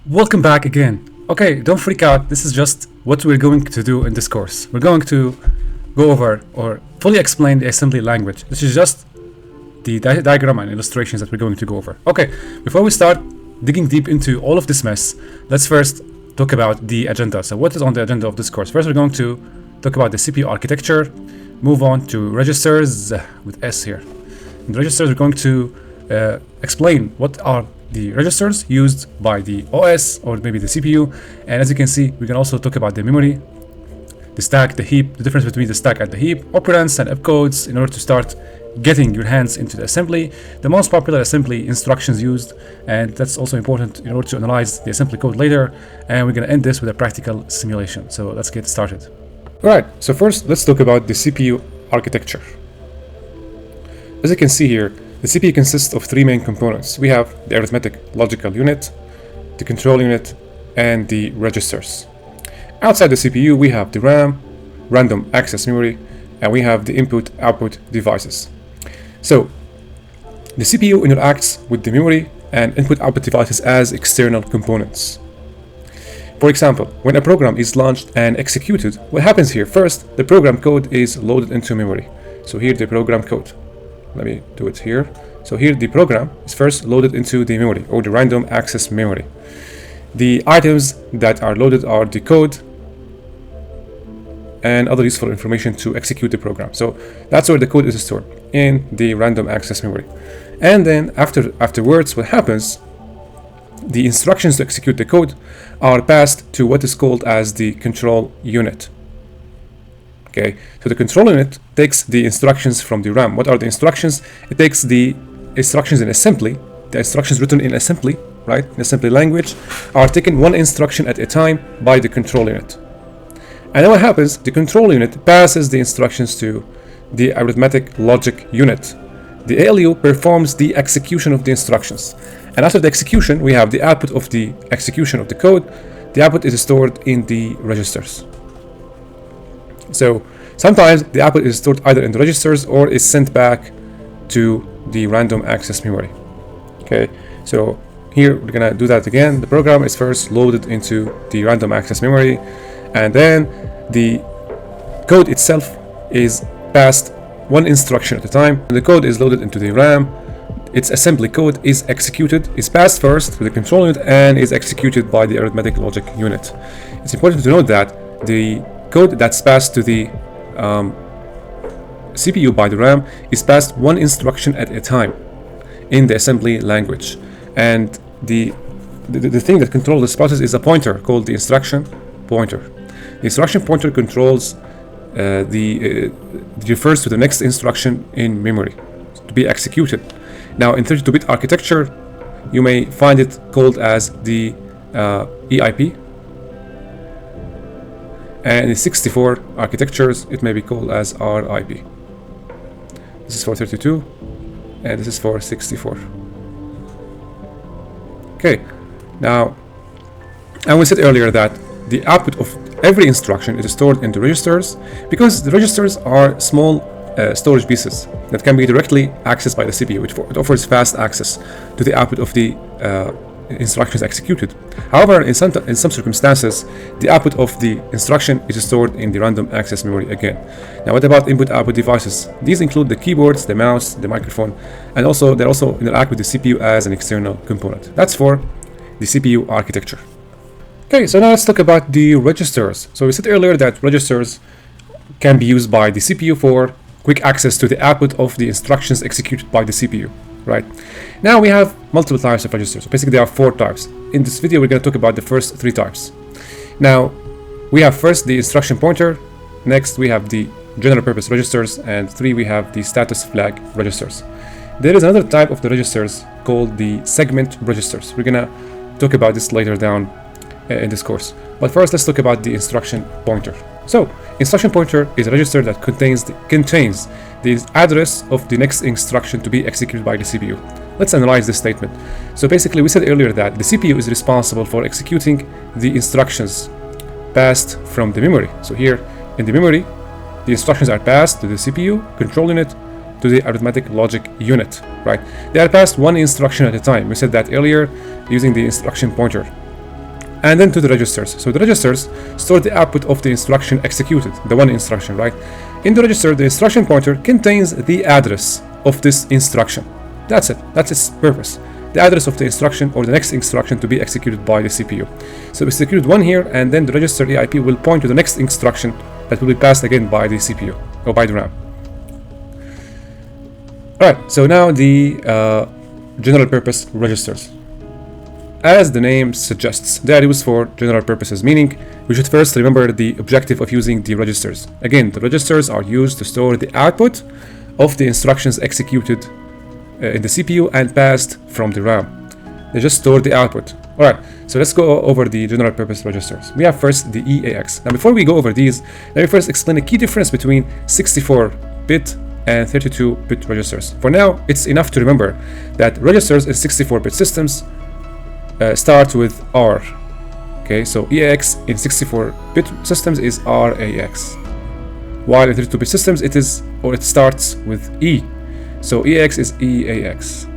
Welcome back again. Okay, don't freak out. This is just what we're going to do in this course. We're going to go over or fully explain the assembly language. This is just the diagram and illustrations that we're going to go over. Okay, before we start digging deep into all of this mess, let's first talk about the agenda. So what is on the agenda of this course? First, we're going to talk about the CPU architecture, move on to registers with S here. In the registers, we're going to explain what are the registers used by the OS or maybe the CPU, and as you can see, we can also talk about the memory, the stack, the heap, the difference between the stack and the heap, operands and opcodes in order to start getting your hands into the assembly, the most popular assembly instructions used, and that's also important in order to analyze the assembly code later. And we're going to end this with a practical simulation. So let's get started. Alright, so first let's talk about the CPU architecture. As you can see here, the CPU consists of three main components. We have the arithmetic logical unit, the control unit, and the registers. Outside the CPU, we have the RAM, random access memory, and we have the input-output devices. So, the CPU interacts with the memory and input-output devices as external components. For example, when a program is launched and executed, what happens here? First, the program code is loaded into memory. So here the program code. Let me do it here. So here the program is first loaded into the memory or the random access memory. The items that are loaded are the code and other useful information to execute the program. So that's where the code is stored, in the random access memory. And then afterwards, what happens? The instructions to execute the code are passed to what is called as the control unit. Okay, so the control unit takes the instructions from the RAM. What are the instructions? It takes the instructions in assembly, the instructions written in assembly, right, in assembly language, are taken one instruction at a time by the control unit. And then what happens? The control unit passes the instructions to the arithmetic logic unit. The ALU performs the execution of the instructions. And after the execution, we have the output of the execution of the code. The output is stored in the registers. So sometimes the output is stored either in the registers or is sent back to the random access memory. Okay, so here we're gonna do that again. The program is first loaded into the random access memory, and then the code itself is passed one instruction at a time. The code is loaded into the RAM. Its assembly code is executed, is passed first to the control unit, and is executed by the arithmetic logic unit. It's important to note that the code that's passed to the CPU by the RAM is passed one instruction at a time in the assembly language. And the thing that controls this process is a pointer called the instruction pointer. The instruction pointer controls refers to the next instruction in memory to be executed. Now in 32-bit architecture, you may find it called as the EIP. And in 64 architectures, it may be called as RIP. This is for 32, and this is for 64. Okay, now, and we said earlier that the output of every instruction is stored in the registers because the registers are small storage pieces that can be directly accessed by the CPU. It offers fast access to the output of the instructions executed. However, in some circumstances, the output of the instruction is stored in the random access memory again. Now, what about input-output devices? These include the keyboards, the mouse, the microphone, and they also interact with the CPU as an external component. That's for the CPU architecture. Okay, so now let's talk about the registers. So we said earlier that registers can be used by the CPU for quick access to the output of the instructions executed by the CPU. Right. Now we have multiple types of registers. So basically there are four types. In this video, we're going to talk about the first three types. Now, we have first the instruction pointer. Next, we have the general purpose registers. And three, we have the status flag registers. There is another type of the registers called the segment registers. We're going to talk about this later down in this course. But first, let's talk about the instruction pointer. So, instruction pointer is a register that contains the address of the next instruction to be executed by the CPU. Let's analyze this statement. So basically, we said earlier that the CPU is responsible for executing the instructions passed from the memory. So here in the memory, the instructions are passed to the CPU, control unit, to the arithmetic logic unit, right? They are passed one instruction at a time. We said that earlier using the instruction pointer. and then to the registers. So the registers store the output of the instruction executed, the one instruction, right? In the register, the instruction pointer contains the address of this instruction. That's it. That's its purpose. The address of the instruction or the next instruction to be executed by the CPU. So we execute one here, and then the register EIP will point to the next instruction that will be passed again by the CPU or by the RAM. Alright, so now the general purpose registers. As the name suggests, they are used for general purposes, meaning we should first remember the objective of using the registers. Again, the registers are used to store the output of the instructions executed in the CPU and passed from the RAM. They just store the output. Alright, so let's go over the general purpose registers. We have first the EAX. Now before we go over these, let me first explain a key difference between 64-bit and 32-bit registers. For now, it's enough to remember that registers in 64-bit systems start with R. Okay, so EAX in 64-bit systems is RAX, while in 32-bit systems it starts with E. So EAX is EAX.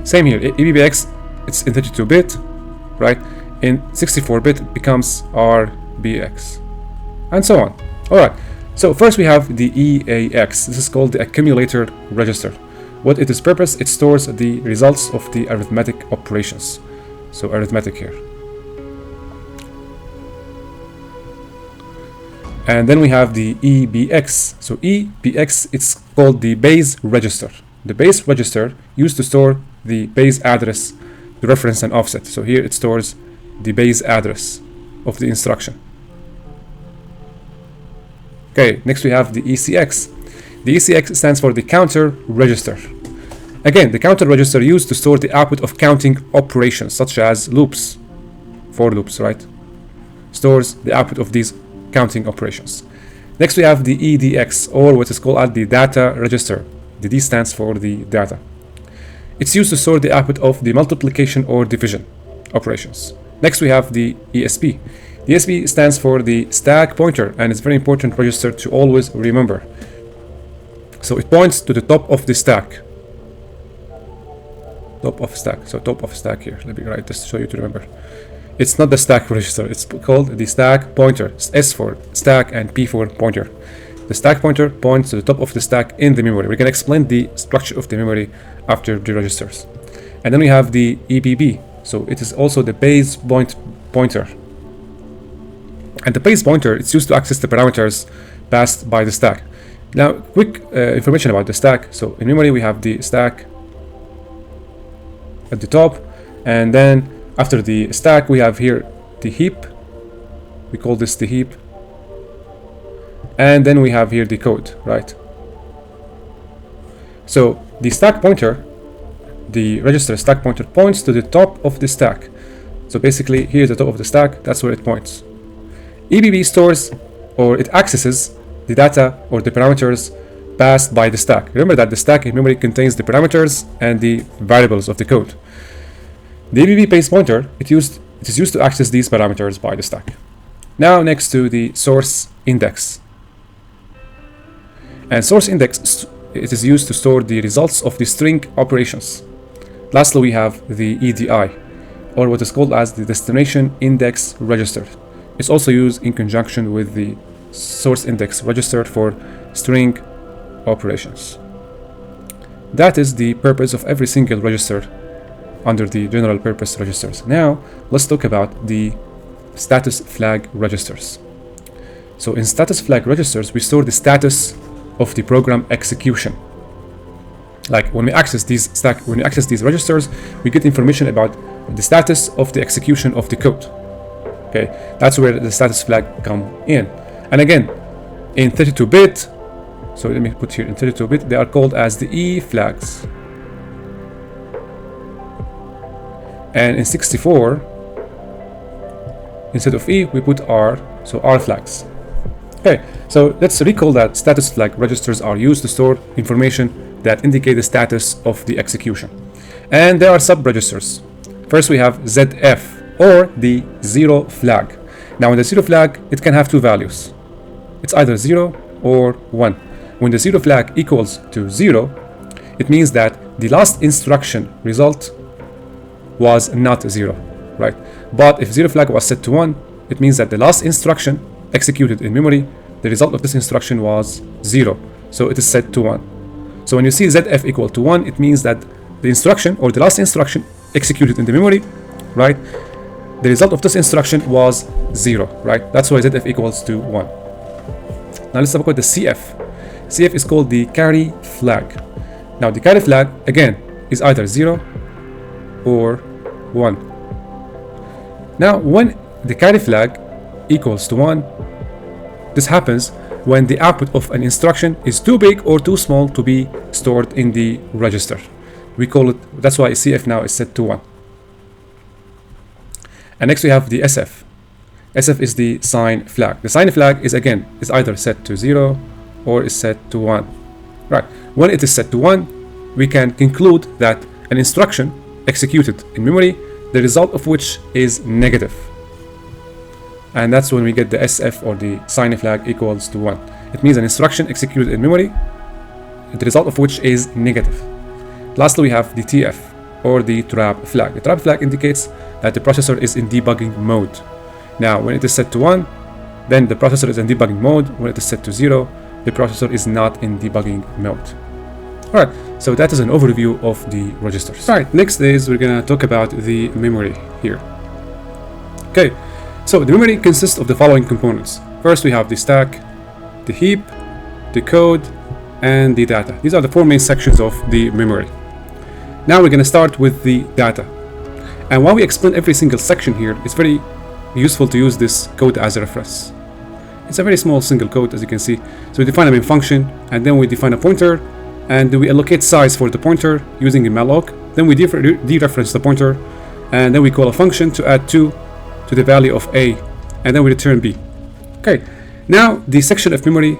Same here, EBBX, it's in 32-bit, right? In 64-bit it becomes RBX, and so on. Alright, so first we have the EAX. This is called the accumulator register. What is its purpose? It stores the results of the arithmetic operations. So arithmetic here. And then we have the EBX. So EBX, it's called the base register. The base register used to store the base address, the reference and offset. So here it stores the base address of the instruction. Okay, next we have the ECX. The ECX stands for the counter register. Again, the counter register used to store the output of counting operations, such as loops, for loops, right? Stores the output of these counting operations. Next we have the EDX, or what is called the data register. The D stands for the data. It's used to store the output of the multiplication or division operations. Next we have the ESP. The ESP stands for the stack pointer, and it's very important register to always remember. So it points to the top of the stack. Top of stack. So top of stack here. Let me write this to show you to remember. It's not the stack register. It's called the stack pointer. S for stack and P for pointer. The stack pointer points to the top of the stack in the memory. We can explain the structure of the memory after the registers. And then we have the EBB. So it is also the base pointer. And the base pointer, it's used to access the parameters passed by the stack. Now, quick information about the stack. So in memory, we have the stack at the top, and then after the stack, we have here the heap. We call this the heap. And then we have here the code, right? So the stack pointer, the register stack pointer, points to the top of the stack. So basically, here's the top of the stack, that's where it points. EBB stores, or it accesses, the data or the parameters passed by the stack. Remember that the stack in memory contains the parameters and the variables of the code. The EBB base pointer, it is used to access these parameters by the stack. Now next to the source index. And source index, it is used to store the results of the string operations. Lastly, we have the EDI, or what is called as the destination index register. It's also used in conjunction with the source index register for string operations. That is the purpose of every single register under the general purpose registers. Now, let's talk about the status flag registers. So in status flag registers, we store the status of the program execution. Like when we access these registers, we get information about the status of the execution of the code. Okay, that's where the status flag come in. And again, in 32-bit, so let me put here in 32-bit, they are called as the E flags. And in 64, instead of E, we put R, so R flags. Okay, so let's recall that status flag registers are used to store information that indicate the status of the execution. And there are sub-registers. First we have ZF, or the zero flag. Now in the zero flag, it can have two values. It's either 0 or 1. When the zero flag equals to 0, it means that the last instruction result was not 0. right? But if zero flag was set to 1, it means that the last instruction executed in memory, the result of this instruction was 0. So it is set to 1. So when you see ZF equal to 1, it means that the instruction or the last instruction executed in the memory, right? The result of this instruction was 0, right? That's why ZF equals to 1. Now let's talk about the CF. CF is called the carry flag. Now the carry flag, again, is either 0 or 1. Now when the carry flag equals to 1, this happens when the output of an instruction is too big or too small to be stored in the register. We call it, that's why CF now is set to 1. And next we have the SF. SF is the sign flag. The sign flag is either set to 0 or is set to 1. Right. When it is set to 1, we can conclude that an instruction executed in memory, the result of which is negative. And that's when we get the SF, or the sign flag, equals to 1. It means an instruction executed in memory, the result of which is negative. Lastly, we have the TF, or the trap flag. The trap flag indicates that the processor is in debugging mode. Now, when it is set to 1, then the processor is in debugging mode. When it is set to 0, the processor is not in debugging mode. Alright, so that is an overview of the registers. Alright, next is we're gonna talk about the memory here. Okay, so the memory consists of the following components. First, we have the stack, the heap, the code, and the data. These are the 4 main sections of the memory. Now we're gonna start with the data. And while we explain every single section here, it's very useful to use this code as a reference. It's a very small single code, as you can see. So we define a main function, and then we define a pointer, and we allocate size for the pointer using a malloc. Then we dereference the pointer, and then we call a function to add 2 to the value of a, and then we return b. Okay, now the section of memory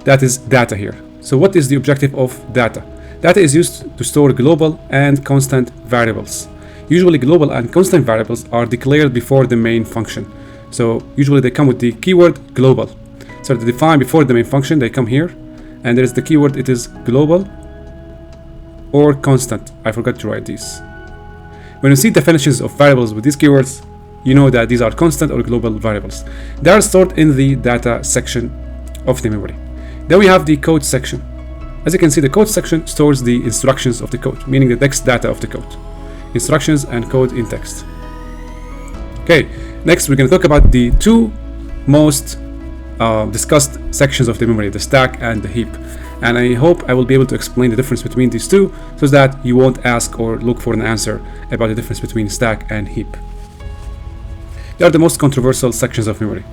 that is data here. So what is the objective of data? Data is used to store global and constant variables. Usually global and constant variables are declared before the main function. So usually they come with the keyword global. So they define before the main function, they come here, and there is the keyword, it is global or constant. I forgot to write these. When you see definitions of variables with these keywords, you know that these are constant or global variables. They are stored in the data section of the memory. Then we have the code section. As you can see, the code section stores the instructions of the code, meaning the text data of the code. Instructions and code in text. Okay, next we're going to talk about the 2 most discussed sections of the memory, the stack and the heap. And I hope I will be able to explain the difference between these 2 so that you won't ask or look for an answer about the difference between stack and heap. They are the most controversial sections of memory.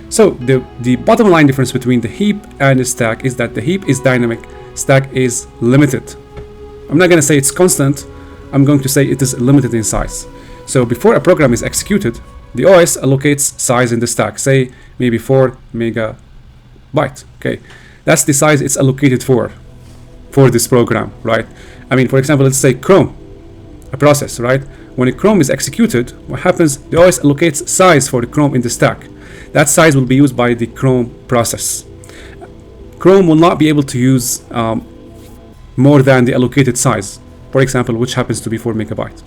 So the bottom line difference between the heap and the stack is that the heap is dynamic, stack is limited. I'm not going to say it's constant, I'm going to say it is limited in size. So before a program is executed, the OS allocates size in the stack, say maybe 4 megabyte. Okay, that's the size it's allocated for this program, right? I mean, for example, let's say Chrome, a process, right? When a Chrome is executed, what happens? The OS allocates size for the Chrome in the stack. That size will be used by the Chrome process. Chrome will not be able to use more than the allocated size, for example, which happens to be 4 megabyte.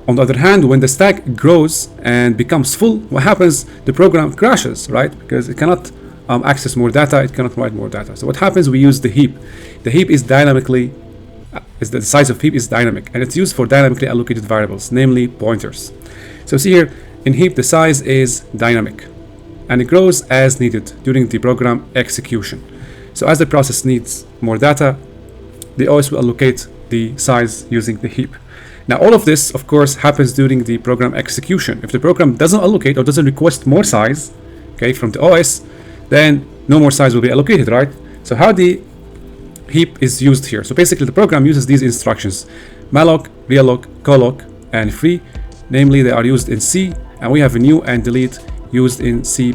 On the other hand, when the stack grows and becomes full, what happens? The program crashes, right? Because it cannot access more data, it cannot write more data. So what happens? We use the heap. The heap is dynamically, the size of heap is dynamic, and it's used for dynamically allocated variables, namely pointers. So see here, in heap the size is dynamic, and it grows as needed during the program execution. So as the process needs more data, the OS will allocate the size using the heap. Now all of this, of course, happens during the program execution. If the program doesn't allocate or doesn't request more size, okay, from the OS, then no more size will be allocated, right? So how the heap is used here? So basically the program uses these instructions: malloc, realloc, calloc, and free. Namely, they are used in C, and we have a new and delete used in C++.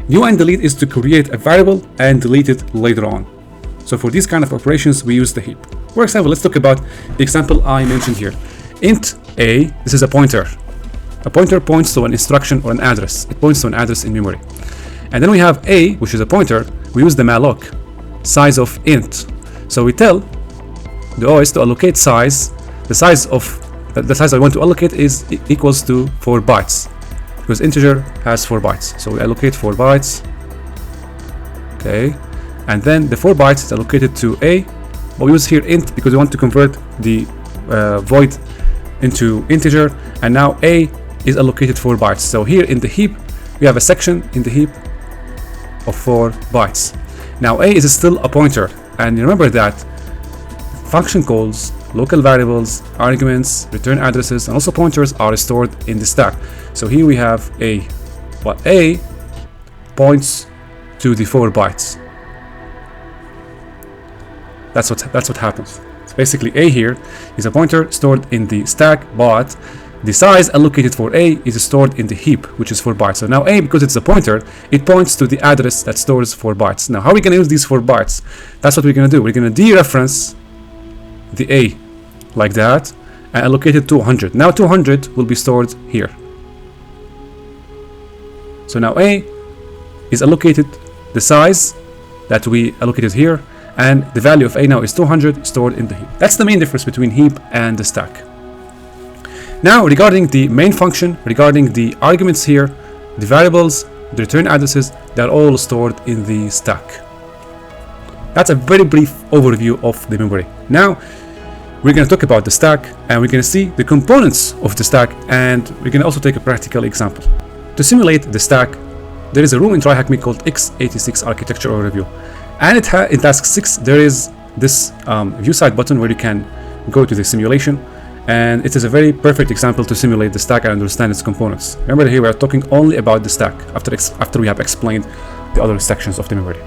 New and delete is to create a variable and delete it later on. So for these kind of operations, we use the heap. For example, let's talk about the example I mentioned here. Int a, this is a pointer. A pointer points to an instruction or an address. It points to an address in memory. And then we have a, which is a pointer. We use the malloc, size of int. So we tell the OS to allocate size the size I want to allocate is equals to 4 bytes, because integer has 4 bytes. So we allocate 4 bytes. Okay, and then the 4 bytes is allocated to A. But we use here int because we want to convert the void into integer, and now A is allocated 4 bytes. So here in the heap, we have a section in the heap of 4 bytes. Now A is still a pointer, and remember that function calls, local variables, arguments, return addresses, and also pointers are stored in the stack. So here we have A, but A points to the 4 bytes. That's what happens. So basically A here is a pointer stored in the stack, but the size allocated for A is stored in the heap, which is 4 bytes. So now A, because it's a pointer, it points to the address that stores 4 bytes. Now how are we going to use these 4 bytes? That's what we're going to do. We're going to dereference the A like that and allocate it to 100. Now 200 will be stored here. So now A is allocated the size that we allocated here, and the value of A now is 200 stored in the heap. That's the main difference between heap and the stack. Now regarding the main function, regarding the arguments here, the variables, the return addresses, they're all stored in the stack. That's a very brief overview of the memory. Now we're going to talk about the stack, and we're going to see the components of the stack, and we're going to also take a practical example. To simulate the stack, there is a room in TryHackMe called x86 architecture overview. And in task 6, there is this view side button where you can go to the simulation, and it is a very perfect example to simulate the stack and understand its components. Remember, here we are talking only about the stack after we have explained the other sections of the memory.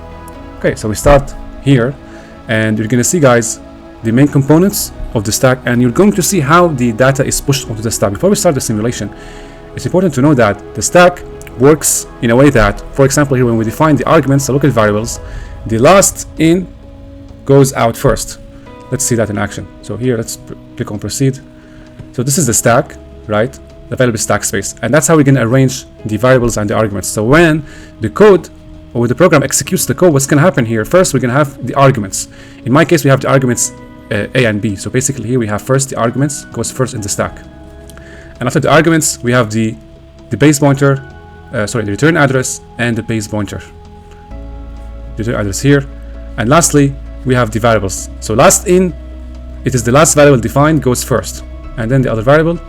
Okay, so we start here, and you're going to see, guys, the main components of the stack, and you're going to see how the data is pushed onto the stack. Before we start the simulation, it's important to know that the stack works in a way that, for example, here when we define the arguments, the local variables, the last in goes out first. Let's see that in action. So here, let's click on proceed. So this is the stack, right? The available stack space. And that's how we're going to arrange the variables and the arguments. So when the code or the program executes the code, what's going to happen here? First, we're going to have the arguments. In my case, we have the arguments A and B. So basically here we have first the arguments goes first in the stack. And after the arguments, we have the base pointer, the return address and the base pointer. Return address here, and lastly we have the variables. So last in, it is the last variable defined goes first, and then the other variable.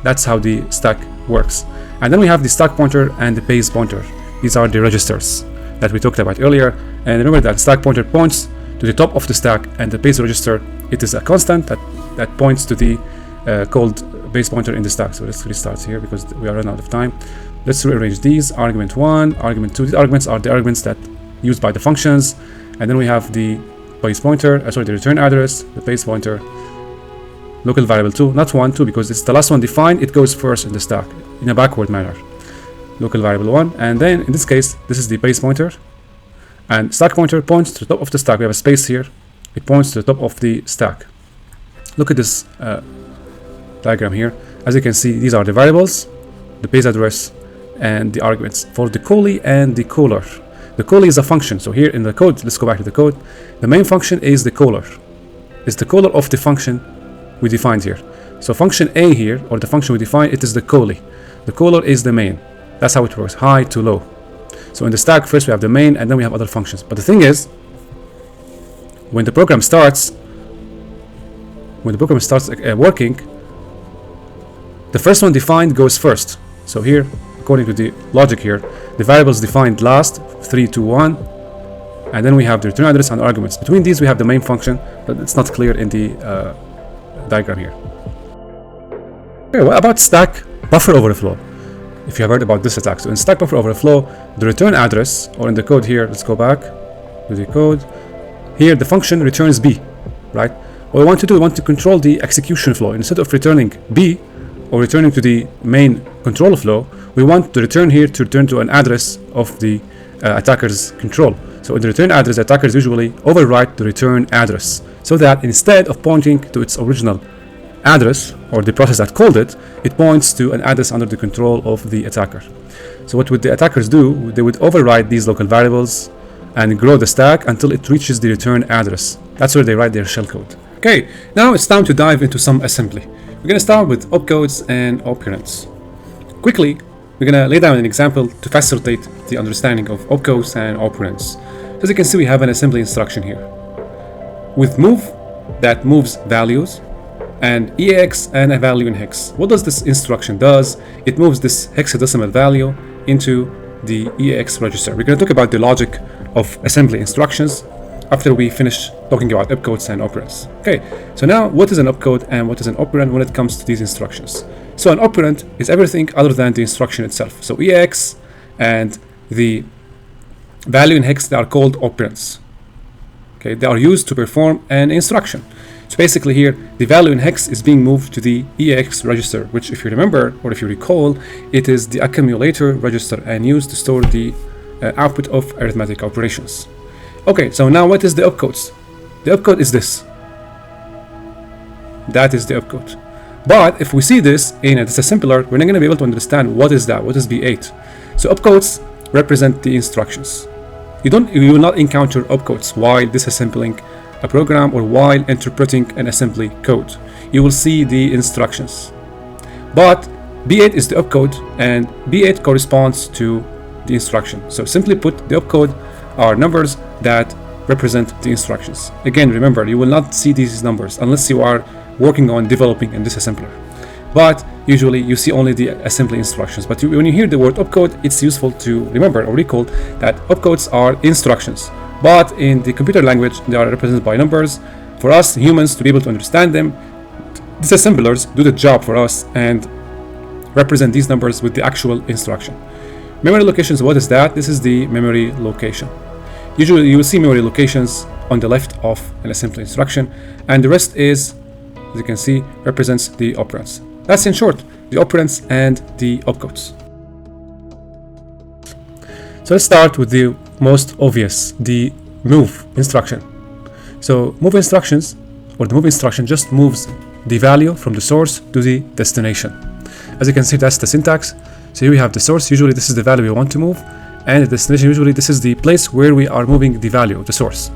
That's how the stack works. And then we have the stack pointer and the base pointer. These are the registers that we talked about earlier, and remember that stack pointer points to the top of the stack, and the base register, it is a constant that points to the called base pointer in the stack. So let's restart here because we are running out of time. Let's rearrange these. Argument 1, argument 2. These arguments are the arguments that used by the functions, and then we have the base pointer, the return address, the base pointer, local variable 2, not 1, 2, because it's the last one defined. It goes first in the stack in a backward manner. Local variable 1, and then in this case, this is the base pointer, and stack pointer points to the top of the stack. We have a space here. It points to the top of the stack. Look at this diagram here. As you can see, these are the variables, the base address, and the arguments for the callee and the caller. The callee is a function. So here in the code, let's go back to the code. The main function is the caller. It's the caller of the function we defined here. So function A here, or the function we define, it is the callee. The caller is the main. That's how it works, high to low. So in the stack, first we have the main, and then we have other functions. But the thing is, when the program starts working, the first one defined goes first. So here, according to the logic here, the variables defined last, 3, 2, 1, and then we have the return address and arguments. Between these we have the main function, but it's not clear in the diagram here. Okay, what about stack buffer overflow? If you have heard about this attack. So in stack buffer overflow, the return address, or in the code here, let's go back to the code. Here the function returns B, right? What we want to do, we want to control the execution flow. Instead of returning B, or returning to the main control flow, we want to return here to return to an address of the attacker's control. So in the return address, attackers usually overwrite the return address, so that instead of pointing to its original address or the process that called it, it points to an address under the control of the attacker. So what would the attackers do? They would override these local variables and grow the stack until it reaches the return address. That's where they write their shellcode. Okay, now it's time to dive into some assembly. We're gonna start with opcodes and operands. Quickly, we're gonna lay down an example to facilitate the understanding of opcodes and operands. So as you can see, we have an assembly instruction here with move that moves values, and EAX and a value in hex. What does this instruction does? It moves this hexadecimal value into the EAX register. We're going to talk about the logic of assembly instructions after we finish talking about opcodes and operands. Okay, so now what is an opcode and what is an operand when it comes to these instructions? So an operand is everything other than the instruction itself. So EAX and the value in hex, they are called operands. Okay, they are used to perform an instruction. So basically here, the value in hex is being moved to the EAX register, which if you remember, or if you recall, it is the accumulator register and used to store the output of arithmetic operations. Okay, so now what is the opcodes? The opcode is this. That is the opcode. But if we see this in a disassembler, we're not going to be able to understand what is that, what is B8. So opcodes represent the instructions. You will not encounter opcodes while disassembling a program or while interpreting an assembly code. You will see the instructions. But B8 is the opcode, and B8 corresponds to the instruction. So simply put, the opcode are numbers that represent the instructions. Again, remember, you will not see these numbers unless you are working on developing a disassembler. But usually you see only the assembly instructions. But when you hear the word opcode, it's useful to remember or recall that opcodes are instructions. But in the computer language, they are represented by numbers. For us humans to be able to understand them, disassemblers do the job for us and represent these numbers with the actual instruction. Memory locations, what is that? This is the memory location. Usually you will see memory locations on the left of an assembly instruction, and the rest is, as you can see, represents the operands. That's in short, the operands and the opcodes. So let's start with the most obvious, the move instruction. So move instructions, or the move instruction, just moves the value from the source to the destination. As you can see, that's the syntax. So here we have the source, usually this is the value we want to move, and the destination, usually this is the place where we are moving the value, the source.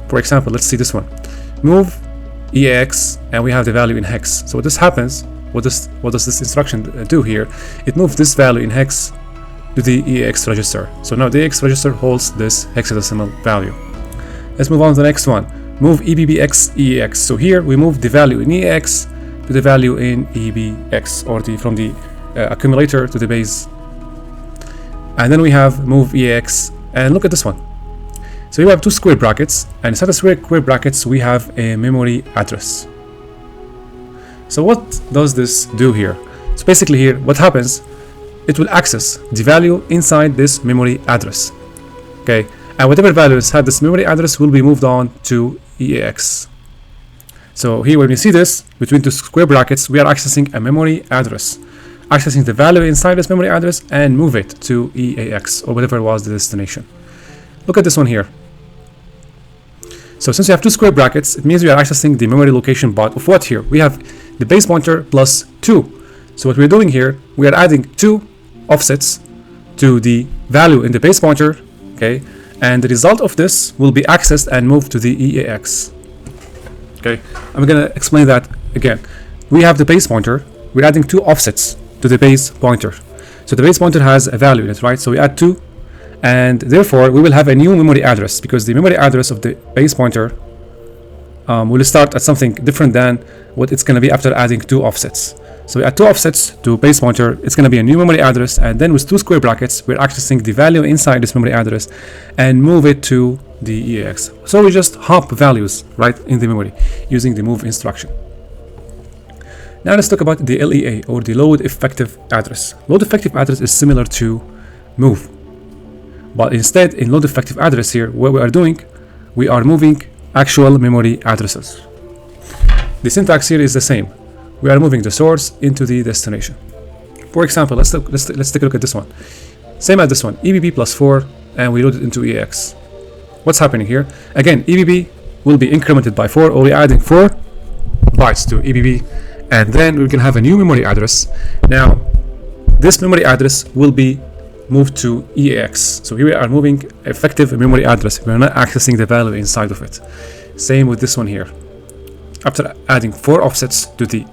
For example, let's see this one. Move EAX, and we have the value in hex. So what this happens, what does this instruction do here? It moves this value in hex to the EAX register. So now the EAX register holds this hexadecimal value. Let's move on to the next one. Move EBBX EAX. So here we move the value in EAX to the value in EBX, or from the accumulator to the base. And then we have move EAX, and look at this one. So we have two square brackets, and inside the square brackets we have a memory address. So what does this do here? So basically here, what happens, it will access the value inside this memory address. Okay, and whatever value inside this memory address will be moved on to EAX. So here when you see this, between two square brackets, we are accessing a memory address, accessing the value inside this memory address and move it to EAX, or whatever was the destination. Look at this one here. So since we have two square brackets, it means we are accessing the memory location part of what here? We have the base pointer plus 2. So what we're doing here, we are adding 2 offsets to the value in the base pointer, okay? And the result of this will be accessed and moved to the EAX. Okay, I'm gonna explain that again. We have the base pointer, we're adding 2 offsets to the base pointer. So the base pointer has a value in it, right? So we add 2, and therefore we will have a new memory address, because the memory address of the base pointer will start at something different than what it's gonna be after adding 2 offsets. So we add 2 offsets to base pointer, it's gonna be a new memory address, and then with 2 square brackets, we're accessing the value inside this memory address and move it to the EAX. So we just hop values right in the memory using the move instruction. Now let's talk about the LEA, or the load effective address. Load effective address is similar to move, but instead in load effective address here, what we are doing, we are moving actual memory addresses. The syntax here is the same. We are moving the source into the destination. For example, let's take a look at this one. Same as this one, EBB plus 4, and we load it into EAX. What's happening here? Again, EBB will be incremented by 4, or we're adding 4 bytes to EBB, and then we can have a new memory address. Now, this memory address will be moved to EAX. So here we are moving effective memory address. We're not accessing the value inside of it. Same with this one here. after adding 4 offsets to the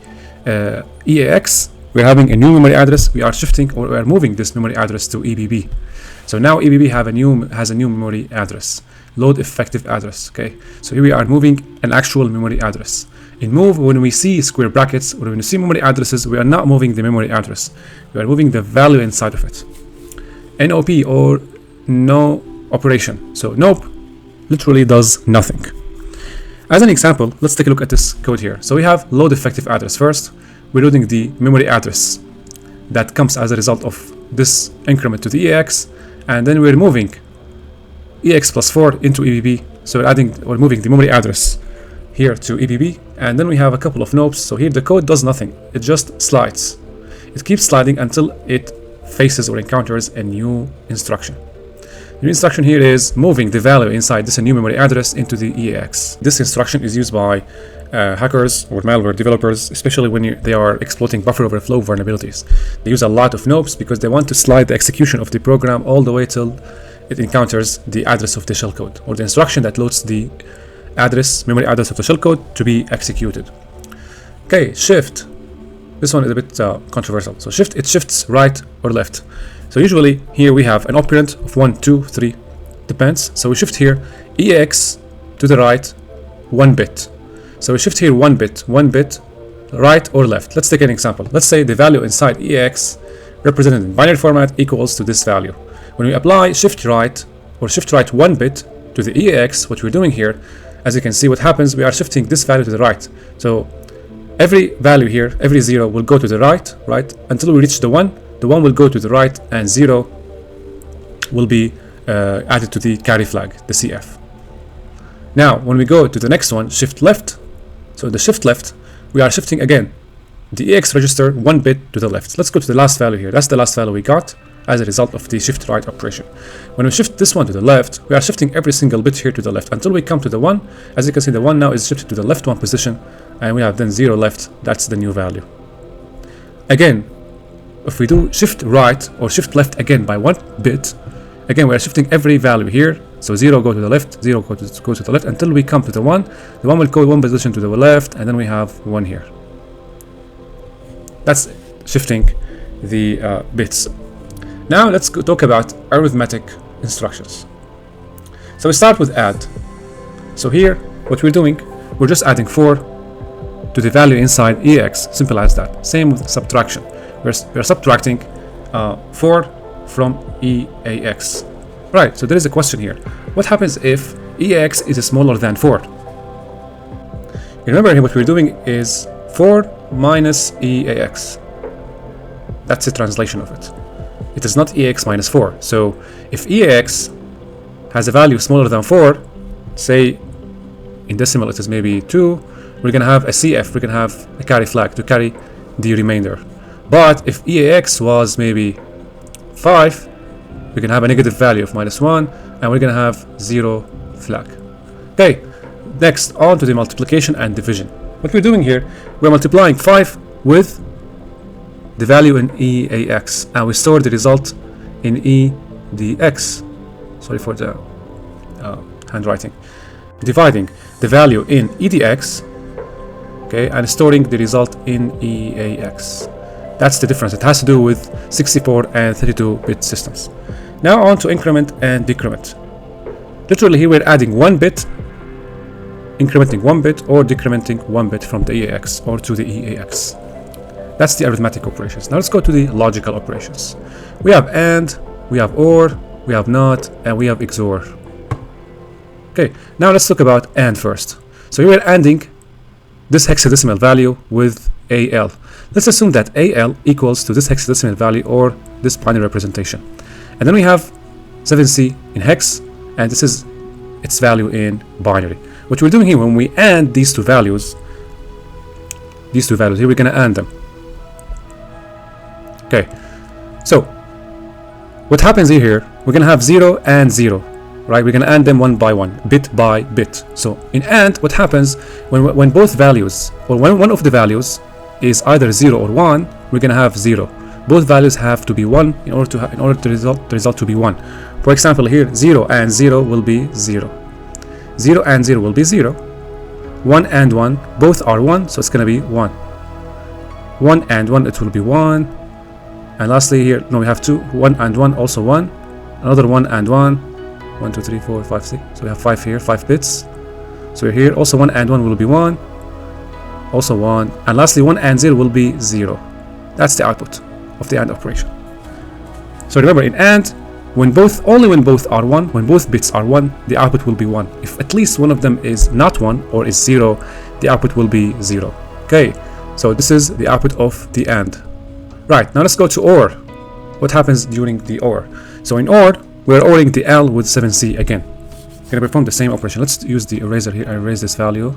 EAX, we're having a new memory address. We are shifting, or we are moving this memory address to EBB. So now EBB has a new memory address, load effective address. Okay, so here we are moving an actual memory address. In move, when we see square brackets, or when we see memory addresses, we are not moving the memory address. We are moving the value inside of it. NOP, or no operation. So nope literally does nothing. As an example, let's take a look at this code here. So we have load effective address. First, we're loading the memory address that comes as a result of this increment to the EX, and then we're moving EX plus 4 into EBB. So we're moving the memory address here to EBB, and then we have a couple of nopes. So here the code does nothing, it just slides. It keeps sliding until it faces or encounters a new instruction. The new instruction here is moving the value inside this new memory address into the EAX. This instruction is used by hackers or malware developers, especially when they are exploiting buffer overflow vulnerabilities. They use a lot of nopes because they want to slide the execution of the program all the way till it encounters the address of the shellcode, or the instruction that loads the memory address of the shellcode to be executed. Okay, shift. This one is a bit controversial. So shift, it shifts right or left. So usually here we have an operand of 1, 2, 3, depends. So we shift here EX to the right 1 bit. So we shift here 1 bit, right or left. Let's take an example. Let's say the value inside EX represented in binary format equals to this value. When we apply shift right, or shift right 1 bit to the EX, what we're doing here, as you can see what happens, we are shifting this value to the right. So every value here, every 0 will go to the right, until we reach the 1. The 1 will go to the right, and 0 will be added to the carry flag, the CF. Now, when we go to the next one, shift left, so the shift left, we are shifting again the EX register 1 bit to the left. Let's go to the last value here. That's the last value we got as a result of the shift right operation. When we shift this one to the left, we are shifting every single bit here to the left until we come to the 1. As you can see, the 1 now is shifted to the left 1 position, and we have then 0 left. That's the new value. Again, if we do shift right or shift left again by 1 bit, again we are shifting every value here. So 0 go to the left, 0 go to the left until we come to the 1. The 1 will go 1 position to the left, and then we have 1 here. That's shifting the bits. Now let's talk about arithmetic instructions. So we start with add. So here what we're doing, we're just adding 4 to the value inside EX. Simple as that. Same with subtraction. We're subtracting 4 from EAX. Right, so there is a question here. What happens if EAX is smaller than 4? Remember here what we're doing is 4 minus EAX. That's the translation of it. It is not EAX minus 4. So if EAX has a value smaller than 4, say in decimal it is maybe 2, we're going to have a CF, we're going to have a carry flag to carry the remainder. But if EAX was maybe 5, we can have a negative value of -1, and we're going to have 0 flag. Okay, next on to the multiplication and division. What we're doing here, we're multiplying 5 with the value in EAX, and we store the result in EDX. Sorry for the handwriting. Dividing the value in EDX, okay, and storing the result in EAX. That's the difference. It has to do with 64 and 32-bit systems. Now on to increment and decrement. Literally here we're adding 1 bit, incrementing 1 bit, or decrementing 1 bit from the EAX or to the EAX. That's the arithmetic operations. Now let's go to the logical operations. We have AND, we have OR, we have NOT, and we have XOR. Okay, now let's talk about AND first. So here we're ANDing this hexadecimal value with AL. Let's assume that AL equals to this hexadecimal value or this binary representation. And then we have 7C in hex, and this is its value in binary. What we're doing here, when we AND these two values, here we're going to AND them. Okay, so what happens here, we're going to have 0 and 0, right? We're going to AND them one by one, bit by bit. So in AND, what happens when both values, or when one of the values is either 0 or 1, we're going to have 0. Both values have to be 1 in order to the result to be 1. For example, here 0 and 0 will be 0. 0 and 0 will be 0. 1 and 1, both are 1, so it's going to be 1. 1 and 1, it will be 1. And lastly here, no, we have 2. 1 and 1, also 1. Another 1 and 1. 1, 2, 3, 4, 5, 6. So we have 5 here, 5 bits. So here, also 1 and 1 will be 1. Also 1. And lastly, 1 and 0 will be 0. That's the output of the AND operation. So remember, in AND, only when both are 1, when both bits are 1, the output will be 1. If at least one of them is not 1 or is 0, the output will be 0. Okay, so this is the output of the AND. Right, now let's go to OR. What happens during the OR? So in OR, we're ORing the L with 7C again. We're going to perform the same operation. Let's use the eraser here. I erase this value.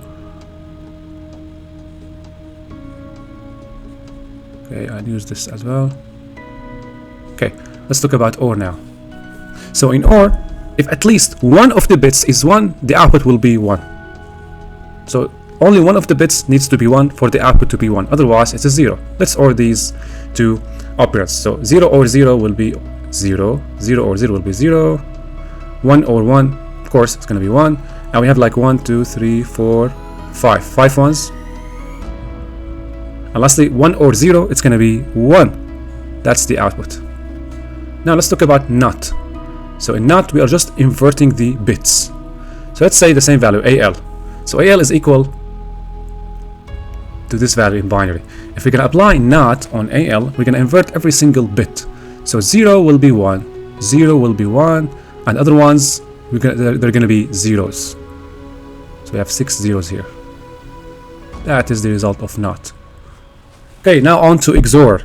Okay, I'll use this as well. Okay, let's talk about OR now. So in OR, if at least one of the bits is 1, the output will be 1. So only one of the bits needs to be 1 for the output to be 1. Otherwise, it's a 0. Let's OR these two operands. So 0 or 0 will be 0. 0 or 0 will be 0. 1 or 1, of course, it's going to be 1. And we have like 1, 2, 3, 4, 5. 5 ones. And lastly, 1 or 0, it's going to be 1. That's the output. Now let's talk about NOT. So in NOT, we are just inverting the bits. So let's say the same value, AL. So AL is equal to this value in binary. If we're going to apply NOT on AL, we're going to invert every single bit. So 0 will be 1, 0 will be 1, and other ones, they're going to be zeros. So we have 6 zeros here. That is the result of NOT. Okay, now on to XOR.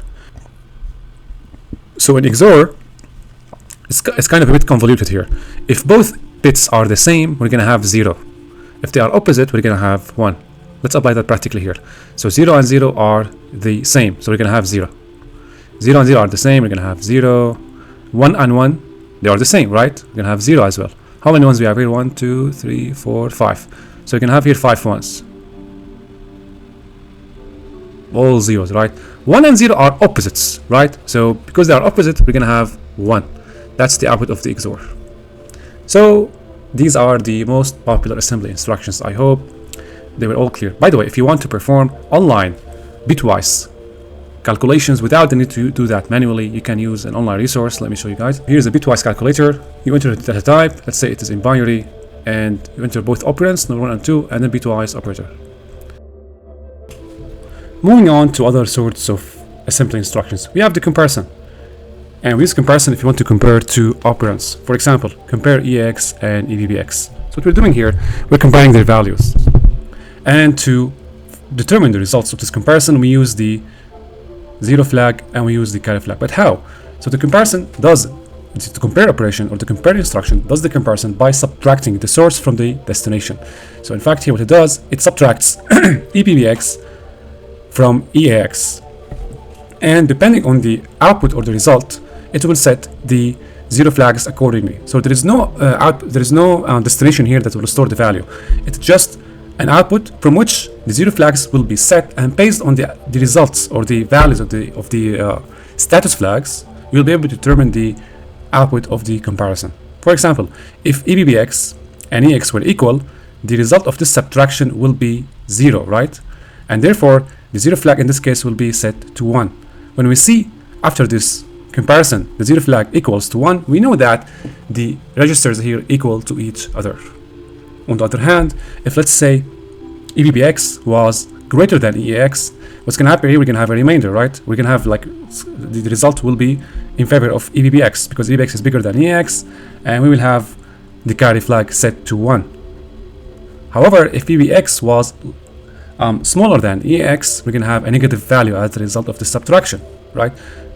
So in XOR, it's kind of a bit convoluted here. If both bits are the same, we're going to have 0. If they are opposite, we're going to have 1. Let's apply that practically here. So 0 and 0 are the same, so we're going to have 0. 0 and 0 are the same, we're going to have 0. 1 and 1, they are the same, right? We're going to have 0 as well. How many ones we have here? 1, 2, 3, 4, 5. So we can have here 5 ones. All zeros, right? 1 and 0 are opposites, right? So because they are opposite, we're going to have 1. That's the output of the XOR. So these are the most popular assembly instructions. I hope they were all clear. By the way, if you want to perform online bitwise calculations without the need to do that manually, you can use an online resource. Let me show you guys. Here's a bitwise calculator. You enter the data type. Let's say it is in binary, and you enter both operands, number 1 and 2, and then bitwise operator. Moving on to other sorts of assembly instructions, we have the comparison. And we use comparison if you want to compare two operands. For example, compare EAX and EBBX. So what we're doing here, we're comparing their values. And to determine the results of this comparison, we use the 0 flag and we use the carry flag. But how? So the comparison does, the compare operation or the compare instruction does the comparison by subtracting the source from the destination. So in fact here what it does, it subtracts EBBX from EAX. And depending on the output or the result, it will set the 0 flags accordingly. So there is no destination here that will store the value. It's just an output from which the 0 flags will be set, and based on the results or the values of the status flags, you'll be able to determine the output of the comparison. For example, if EBBX and EX were equal, the result of this subtraction will be 0, right? And therefore, the 0 flag in this case will be set to 1. When we see after this comparison the 0 flag equals to 1, we know that the registers here equal to each other. On the other hand, if let's say EBBX was greater than EAX, what's going to happen here, we're going to have a remainder, right? We're going to have like the result will be in favor of EBBX because EBBX is bigger than EAX, and we will have the carry flag set to 1. However, if EBBX was smaller than EAX, we're going to have a negative value as a result of the subtraction, right?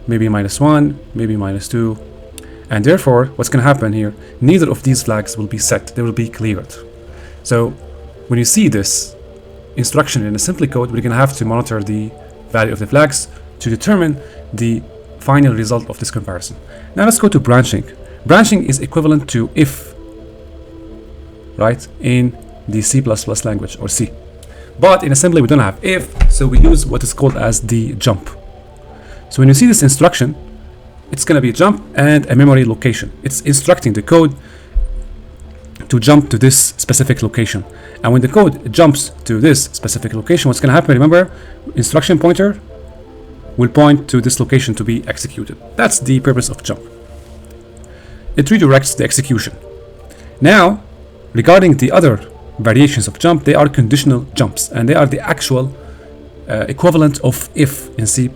Maybe -1, maybe -2, and therefore what's going to happen here, neither of these flags will be set, they will be cleared. So when you see this instruction in assembly code, we're going to have to monitor the value of the flags to determine the final result of this comparison. Now let's go to branching. Branching is equivalent to if, right, in the C++ language or C. But in assembly we don't have if, so we use what is called as the jump. So when you see this instruction, it's going to be a jump and a memory location. It's instructing the code to jump to this specific location. And when the code jumps to this specific location, what's going to happen? Remember, instruction pointer will point to this location to be executed. That's the purpose of jump. It redirects the execution. Now, regarding the other variations of jump, they are conditional jumps, and they are the actual equivalent of if in C++.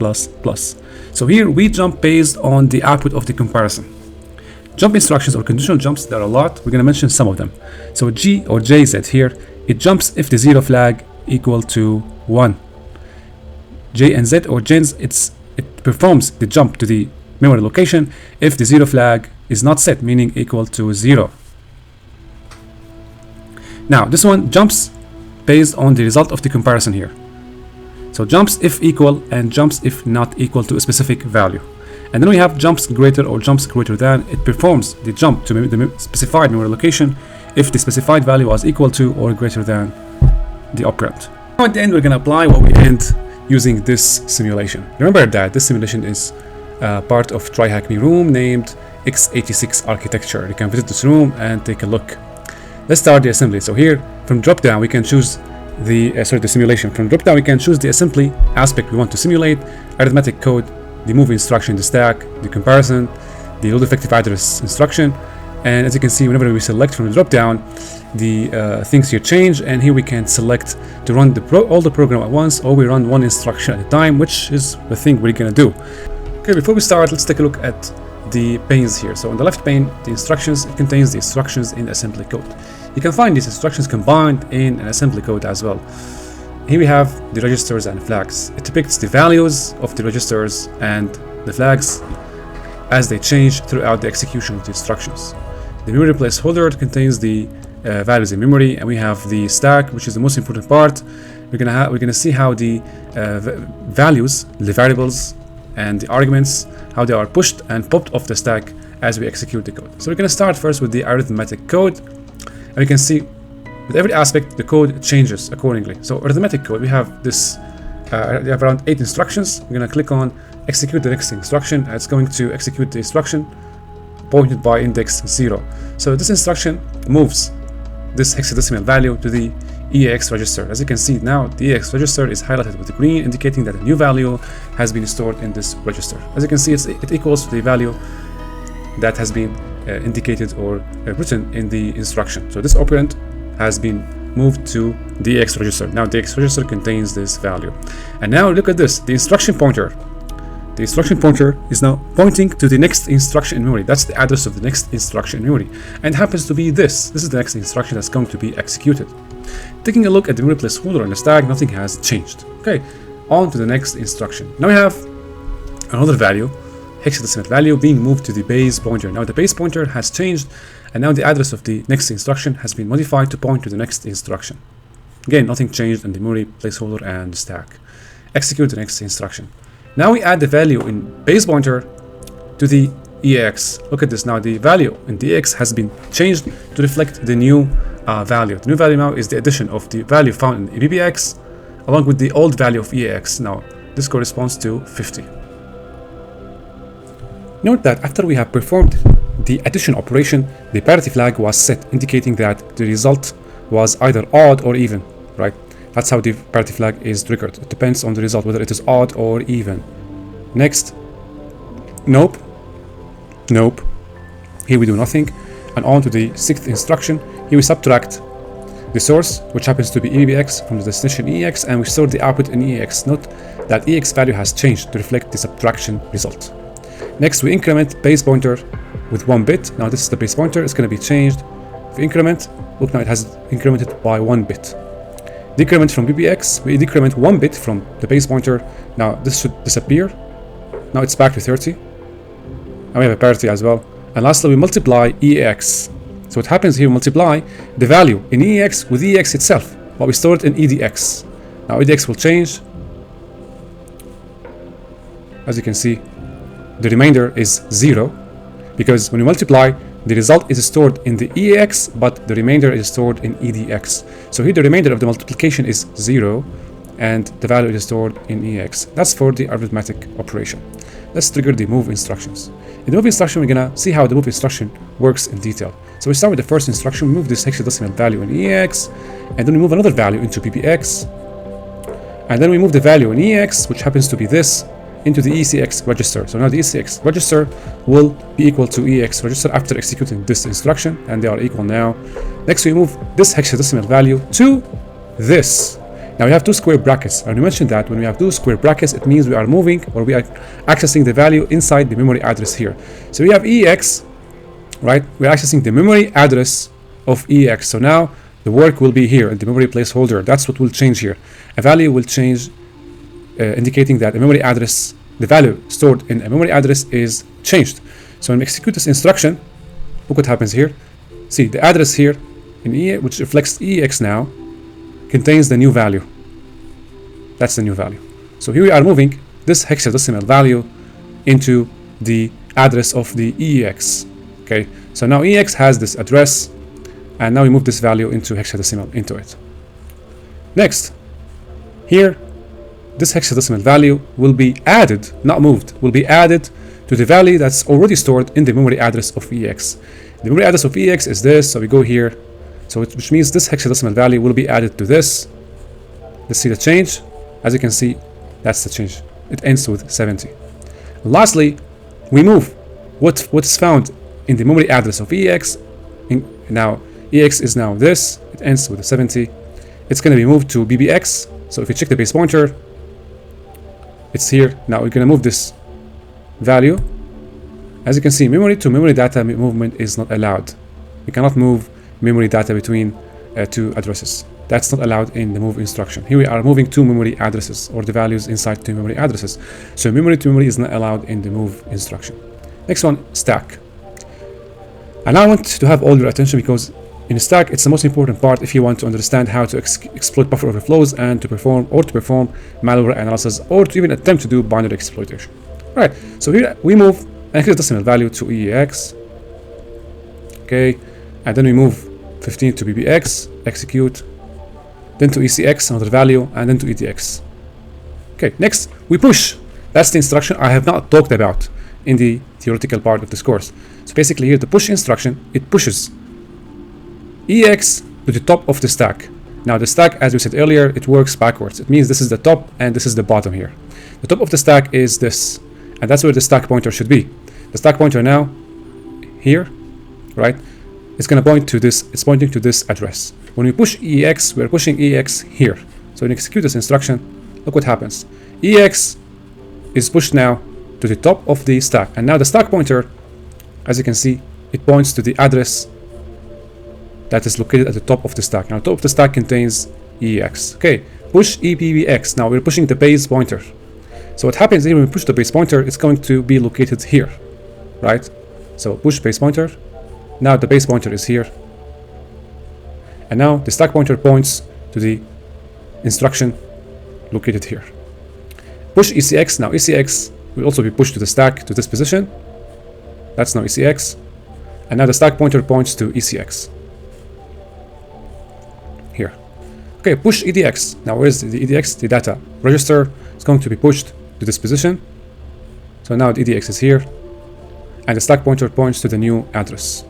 So here we jump based on the output of the comparison. Jump instructions or conditional jumps, there are a lot. We're going to mention some of them. So G or JZ here, it jumps if the 0 flag equal to 1. J and Z or gens, it performs the jump to the memory location if the 0 flag is not set, meaning equal to 0. Now this one jumps based on the result of the comparison here. So jumps if equal and jumps if not equal to a specific value. And then we have jumps greater or jumps greater than. It performs the jump to the specified memory location if the specified value was equal to or greater than the operand. Now at the end we're going to apply what we end using this simulation. Remember that this simulation is part of TryHackMe room named x86 architecture. You can visit this room and take a look. Let's start the assembly. So here from drop down we can choose the simulation. From drop down we can choose the assembly aspect we want to simulate, arithmetic code, the move instruction in the stack, the comparison, the load effective address instruction. And as you can see, whenever we select from the drop down, the things here change, and here we can select to run all the program at once, or we run one instruction at a time, which is the thing we're gonna do. Okay, before we start, let's take a look at the panes here. So on the left pane, the instructions, it contains the instructions in the assembly code. You can find these instructions combined in an assembly code as well. Here we have the registers and flags. It depicts the values of the registers and the flags as they change throughout the execution of the instructions. The memory placeholder contains the values in memory, and we have the stack, which is the most important part. We're gonna see how the values, the variables, and the arguments, how they are pushed and popped off the stack as we execute the code. So we're gonna start first with the arithmetic code, and we can see with every aspect the code changes accordingly. So arithmetic code, we have this, we have around 8 instructions. We're gonna click on execute the next instruction, and it's going to execute the instruction pointed by index 0. So this instruction moves this hexadecimal value to the EAX register. As you can see now, the EAX register is highlighted with green, indicating that a new value has been stored in this register. As you can see, it equals to the value that has been indicated or written in the instruction. So this operand has been moved to the EAX register. Now the EAX register contains this value. And now look at this, the instruction pointer. The instruction pointer is now pointing to the next instruction in memory. That's the address of the next instruction in memory, and happens to be this. This is the next instruction that's going to be executed. Taking a look at the memory placeholder on the stack, nothing has changed. Okay, on to the next instruction. Now we have another value, hexadecimal value, being moved to the base pointer. Now the base pointer has changed, and now the address of the next instruction has been modified to point to the next instruction. Again, nothing changed in the memory placeholder and the stack. Execute the next instruction. Now we add the value in base pointer to the EAX. Look at this now, the value in the EAX has been changed to reflect the new value. The new value now is the addition of the value found in EBBX along with the old value of EAX. Now this corresponds to 50. Note that after we have performed the addition operation, the parity flag was set, indicating that the result was either odd or even, right? That's how the parity flag is triggered. It depends on the result, whether it is odd or even. Next, nope, nope. Here we do nothing. And on to the 6th instruction. Here we subtract the source, which happens to be EBX, from the destination EX, and we store the output in EX. Note that EX value has changed to reflect the subtraction result. Next, we increment base pointer with 1 bit. Now this is the base pointer. It's going to be changed. If we increment, look now it has incremented by 1 bit. Decrement from BBX, we decrement 1 bit from the base pointer. Now this should disappear. Now it's back to 30. Now we have a parity as well. And lastly, we multiply EAX. So what happens here, we multiply the value in EAX with EAX itself, but we store it in EDX. Now EDX will change. As you can see, the remainder is 0, because when we multiply, the result is stored in the EAX, but the remainder is stored in EDX. So here the remainder of the multiplication is 0, and the value is stored in EX. That's for the arithmetic operation. Let's trigger the move instructions. In the move instruction, we're gonna see how the move instruction works in detail. So we start with the first instruction. We move this hexadecimal value in EX, and then we move another value into PBX, and then we move the value in EX, which happens to be this, into the ECX register. So now the ECX register will be equal to EX register after executing this instruction, and they are equal now. Next, we move this hexadecimal value to this. Now we have two square brackets, and we mentioned that when we have two square brackets, it means we are moving, or we are accessing the value inside the memory address here. So we have EX, right? We're accessing the memory address of EX. So now the work will be here in the memory placeholder. That's what will change here. A value will change, indicating that the memory address, the value stored in a memory address is changed. So when we execute this instruction, look what happens here. See, the address here in EX, which reflects EX now, contains the new value. That's the new value. So here we are moving this hexadecimal value into the address of the EX. Okay, so now EX has this address, and now we move this value into hexadecimal into it. Next, here, this hexadecimal value will be added, not moved, will be added to the value that's already stored in the memory address of EX. The memory address of EX is this, so we go here. So which means this hexadecimal value will be added to this. Let's see the change. As you can see, that's the change. It ends with 70. And lastly, we move what's found in the memory address of EX. Now EX is now this. It ends with 70. It's going to be moved to BBX. So if you check the base pointer, it's here. Now we're going to move this value. As you can see, memory to memory data movement is not allowed. We cannot move memory data between two addresses. That's not allowed in the move instruction. Here we are moving two memory addresses, or the values inside two memory addresses. So memory to memory is not allowed in the move instruction. Next one, stack. And I want to have all your attention, because in stack, it's the most important part if you want to understand how to exploit buffer overflows and to perform malware analysis, or to even attempt to do binary exploitation. All right, so here we move an hexadecimal value to EX. Okay, and then we move 15 to BBX, execute, then to ECX, another value, and then to EDX. Okay, next we push. That's the instruction I have not talked about in the theoretical part of this course. So basically here, the push instruction, it pushes EX to the top of the stack. Now the stack, as we said earlier, it works backwards. It means this is the top and this is the bottom here. The top of the stack is this, and that's where the stack pointer should be. The stack pointer now, here, right? It's going to point to this, it's pointing to this address. When we push EX, we're pushing EX here. So when you execute this instruction, look what happens. EX is pushed now to the top of the stack. And now the stack pointer, as you can see, it points to the address that is located at the top of the stack. Now the top of the stack contains EX. Okay, push EPBX. Now we're pushing the base pointer. So what happens here when we push the base pointer, it's going to be located here, right? So push base pointer. Now the base pointer is here. And now the stack pointer points to the instruction located here. Push ECX. Now ECX will also be pushed to the stack to this position. That's now ECX. And now the stack pointer points to ECX. Here. Okay, push EDX. Now where's the EDX? The data register is going to be pushed to this position. So now the EDX is here. And the stack pointer points to the new address.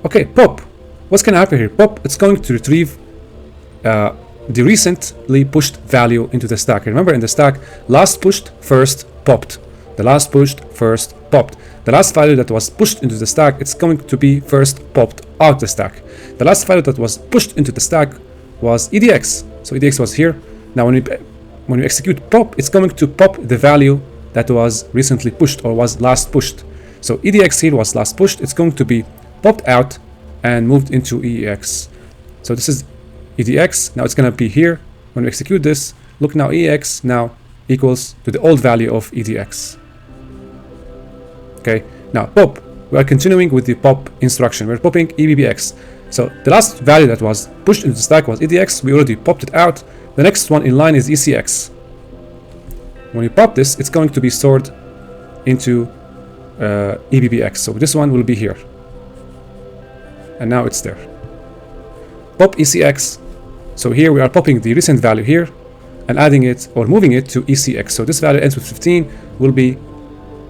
Okay, pop. What's going to happen here? Pop, it's going to retrieve the recently pushed value into the stack. Remember, in the stack, last pushed, first popped. The last pushed, first popped. The last value that was pushed into the stack, it's going to be first popped out the stack. The last value that was pushed into the stack was EDX. So EDX was here. Now when we execute pop, it's going to pop the value that was recently pushed or was last pushed. So EDX here was last pushed. It's going to be popped out and moved into EX. So this is EDX. Now it's going to be here. When we execute this, look now, EX now equals to the old value of EDX. Okay, now pop. We are continuing with the pop instruction. We're popping EBBX. So the last value that was pushed into the stack was EDX. We already popped it out. The next one in line is ECX. When you pop this, it's going to be stored into EBBX. So this one will be here. And now it's there. Pop ECX. So here we are popping the recent value here. and adding it or moving it to ECX. So this value ends with 15 will be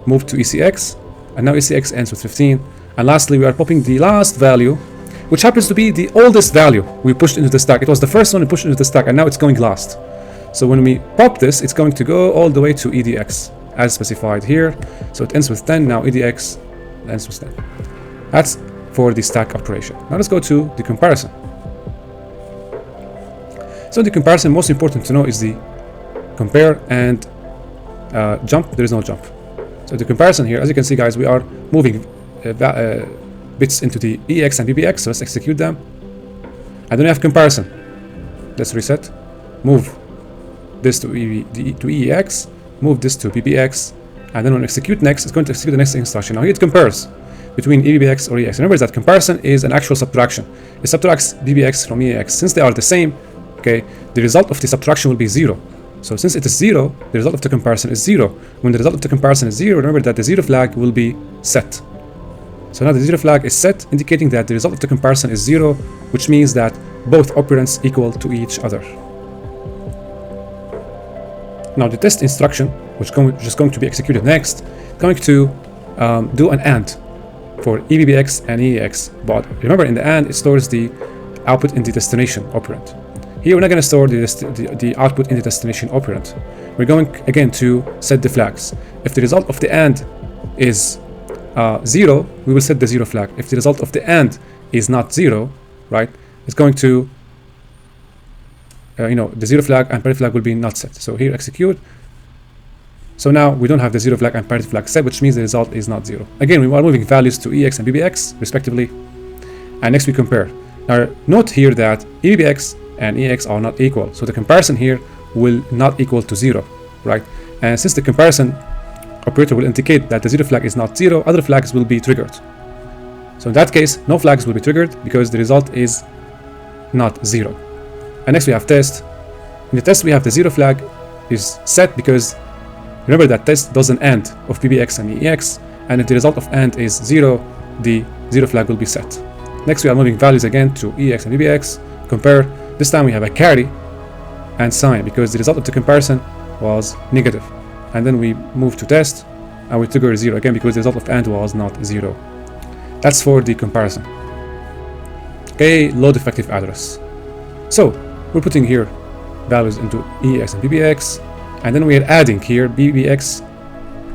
moved to ECX, and now ECX ends with 15. And lastly, we are popping the last value, which happens to be the oldest value we pushed into the stack. It was the first one we pushed into the stack, and now it's going last. So when we pop this, it's going to go all the way to EDX as specified here. So it ends with 10. Now EDX ends with 10. That's for the stack operation. Now let's go to the comparison. So the comparison, most important to know is the compare and jump. There is no jump. So the comparison here, as you can see, guys, we are moving bits into the EX and BBX. So let's execute them. And then we have comparison. Let's reset. Move this to EX. Move this to BBX. And then when we execute next, it's going to execute the next instruction. Now here it compares between EBX or EX. Remember that comparison is an actual subtraction. It subtracts BBX from EX. Since they are the same, okay, the result of the subtraction will be 0. So since it is 0, the result of the comparison is 0. When the result of the comparison is 0, remember that the 0 flag will be set. So now the 0 flag is set, indicating that the result of the comparison is 0, which means that both operands equal to each other. Now the test instruction, which is going to be executed next, going to do an AND for EBBX and EX. But remember, in the AND, it stores the output in the destination operand. Here we're not going to store the output in the destination operand. We're going again to set the flags. If the result of the AND is 0, we will set the 0 flag. If the result of the AND is not 0, right, it's going to the 0 flag and parity flag will be not set. So here execute. So now we don't have the 0 flag and parity flag set, which means the result is not 0. Again, we are moving values to EX and BBX respectively. And next we compare. Now note here that EBBX and EX are not equal. So the comparison here will not equal to 0, right? And since the comparison operator will indicate that the 0 flag is not 0, other flags will be triggered. So in that case, no flags will be triggered because the result is not 0. And next we have test. In the test we have the 0 flag is set because remember that test does an AND of BBX and EX, and if the result of AND is 0, the 0 flag will be set. Next we are moving values again to EX and BBX, compare. This time we have a carry and sign because the result of the comparison was negative. And then we move to test and we trigger 0 again because the result of AND was not 0. That's for the comparison. Okay, load effective address. So we're putting here values into EX and BBX, and then we are adding here BBX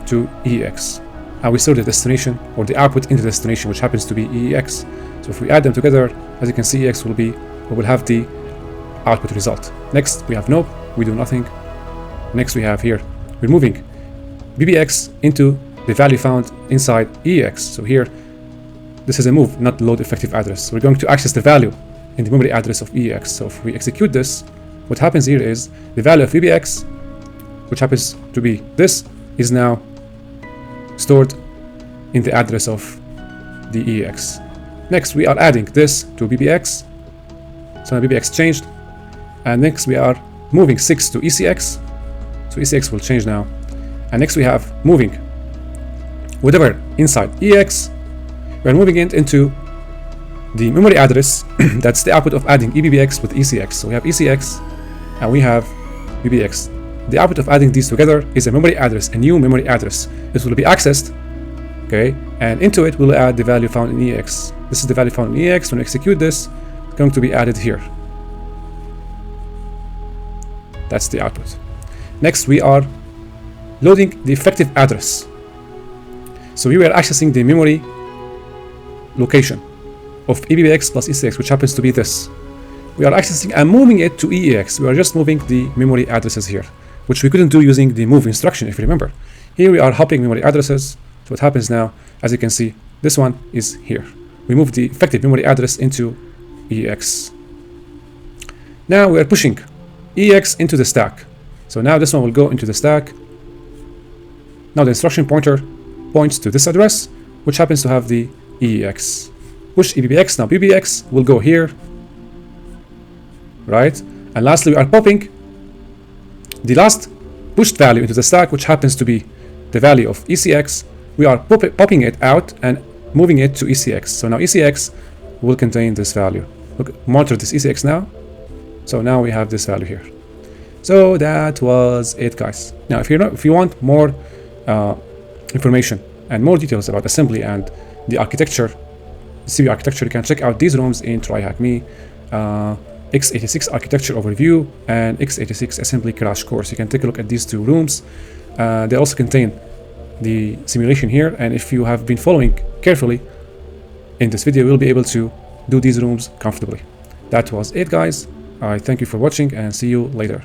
to EX. And we store the destination or the output in the destination, which happens to be EX. So if we add them together, as you can see, EX will have the output result. Next we have nope, we do nothing. Next we have here, we're moving BBX into the value found inside EX. So here, this is a move, not load effective address. We're going to access the value in the memory address of EX. So if we execute this, what happens here is the value of BBX, which happens to be this, is now stored in the address of the EX. Next we are adding this to BBX. So now BBX changed. And next we are moving 6 to ECX. So ECX will change now. And next we have moving whatever inside EX. We are moving it into the memory address. That's the output of adding EBBX with ECX. So we have ECX and we have BBX. The output of adding these together is a memory address, a new memory address. This will be accessed, okay, and into it we'll add the value found in EX. This is the value found in EX. When we execute this, it's going to be added here. That's the output. Next we are loading the effective address. So we were accessing the memory location of EBBX plus ECX, which happens to be this. We are accessing and moving it to EX. We are just moving the memory addresses here, which we couldn't do using the move instruction, if you remember. Here we are hopping memory addresses. So what happens now, as you can see, this one is here. We move the effective memory address into EX. Now we are pushing EX into the stack. So now this one will go into the stack. Now the instruction pointer points to this address, which happens to have the EX. Push EBBX. Now BBX will go here, right? And lastly, we are popping the last pushed value into the stack, which happens to be the value of ECX. We are popping it out and moving it to ECX. So now ECX will contain this value. Look, monitor this ECX now. So now we have this value here. So that was it, guys. Now, if you want more information and more details about assembly and the architecture, CPU architecture, you can check out these rooms in TryHackMe, x86 architecture overview and x86 assembly crash course. You can take a look at these two rooms. They also contain the simulation here, and if you have been following carefully in this video, you'll be able to do these rooms comfortably. That was it, guys. I thank you for watching and see you later.